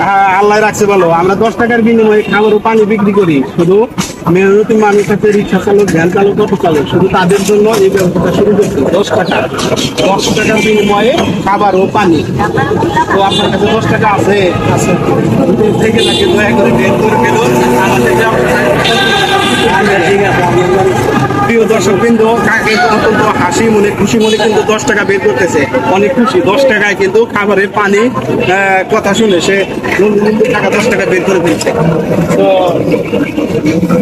হ্যাঁ, আল্লাহ রাখছে বলো। আমরা 10 টাকার বিনিময়ে খাবার ও পানি বিক্রি করি। শুধু মেহনতি মানুষ আছে, রিক্সা চালক, ভ্যান চালক, অটো চালক, শুধু তাদের জন্য এই ব্যবস্থা শুরু করছি। 10 টাকার বিনিময়ে খাবার ও পানি। তো আপনার কাছে 10 টাকা আছে? যদি থেকে থাকে দয়া করে বের করে ফেলুন। আমাদের ঠিক আছে। প্রিয় দর্শক বিন্দু, কাকে অত্যন্ত হাসি মনে, খুশি মনে কিন্তু 10 টাকা বের করতেছে। অনেক খুশি। 10 টাকায় কিন্তু খাবারের পানি কথা শুনে সে টাকা 10 টাকা বের করে দিচ্ছে। তো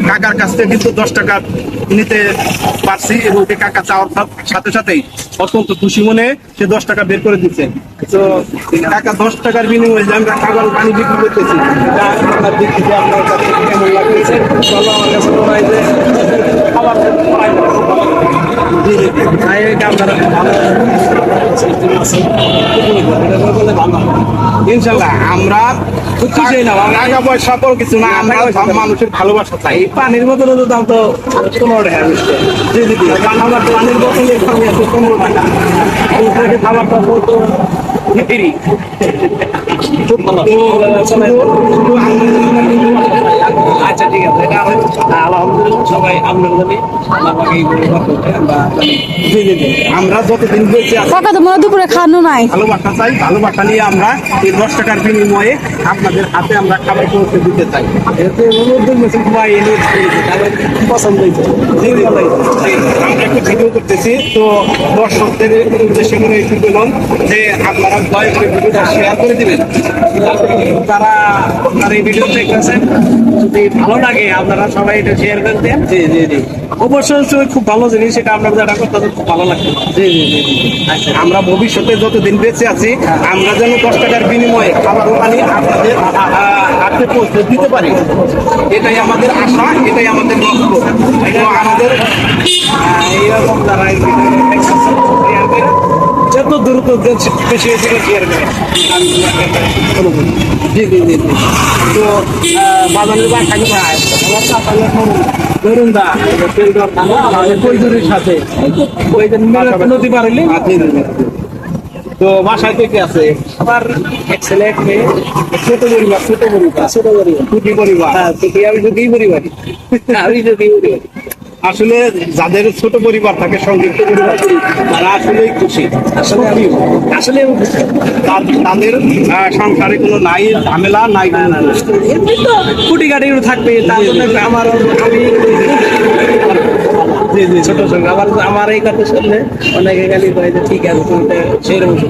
কাকার কাছ থেকে কিন্তু 10 টাকা নিতে পারছি এবং কাকা চাওয়ার সাথে সাথেই অত্যন্ত খুশি মনে সে 10 টাকা বের করে দিচ্ছে। তো কাকা 10 টাকার বিনিময়ে যে আমরা খাবার পানি বিক্রি করতেছি, আপনার দিক থেকে আপনার কাছে কেমন লাগতেছে? চলো, আমার কাছে মনে হয় যে খাবার ইনশাল্লাহ আমরা টাকা পয়সা তো কিছু না, আমরা মানুষের ভালোবাসা চাই। পানির বোতলের দাম তো 15 টাকা। জি জি জি, আমার পানির বোতলের দাম আছে 15 টাকা। খাবারটা তো ফ্রি। খুব ভালো। আচ্ছা ঠিক আছে, এটা আলহামদুলিল্লাহ সবাই আমরা যতদিন বেঁচে আছি দুপুরে খানো নাই, ভালোবাসা চাই। ভালোবাসা নিয়ে আমরা এই 10 টাকার বিনিময়ে আপনাদের হাতে আমরা খাবার পৌঁছে দিতে চাই। পছন্দ হয়েছে। আমরা একটু ভিডিও করতেছি, তো দর্শকদের উদ্দেশ্যে করে একটু বলুন যে আপনারা দয়া করে ভিডিওটা শেয়ার করে দিবেন। তারা আপনার এই ভিডিও দেখতেছেন, যদি ভালো লাগে আপনারা সবাই এটা শেয়ার করে দেন। জি জি জি, অবশ্যই খুব ভালো জিনিস, এটা আপনার যারা করতে খুব ভালো লাগবে। জি জি জি জি। আমরা ভবিষ্যতে যতদিন বেঁচে আছি আমরা যেন 10 টাকার বিনিময়ে খাবার ও পানি আপনাদের হাতে পৌঁছে দিতে পারি, এটাই আমাদের আশা, এটাই আমাদের লক্ষ্য। তো আমাদের এইরকম যারা এই ভিডিও দেখতেছেন, শেয়ার করে যত দ্রুত বেশি শেয়ার করে। জি জি জি জি। তো বাজারের বাসা কোথায়? আমার চাচালে ধরুন দা কৈজুরির সাথে নদী পার হইলে জি জি জি। তো বাসায় কে কে আছে? আমার এক ছেলে এক মেয়ে। ছোট পরিবার, ছোট পরিবার, ছোট পরিবার। সুখী পরিবার। হ্যাঁ, আমি সুখী পরিবারই। আমি সুখী পরিবার। আসলে যাদের ছোট পরিবার থাকে, সংযুক্ত পরিবার, তারা আসলেই খুশি। আসলে আসলে তাদের সংসারে কোনো নাই ঝামেলা, নাই এমনি তো কুটি কাটি থাকবে, তার জন্য আমার আমি ছোট ছোট আমার এই কথা শুনলে অনেকে গালি করে যে ঠিক আছে তুমি তো সেরকম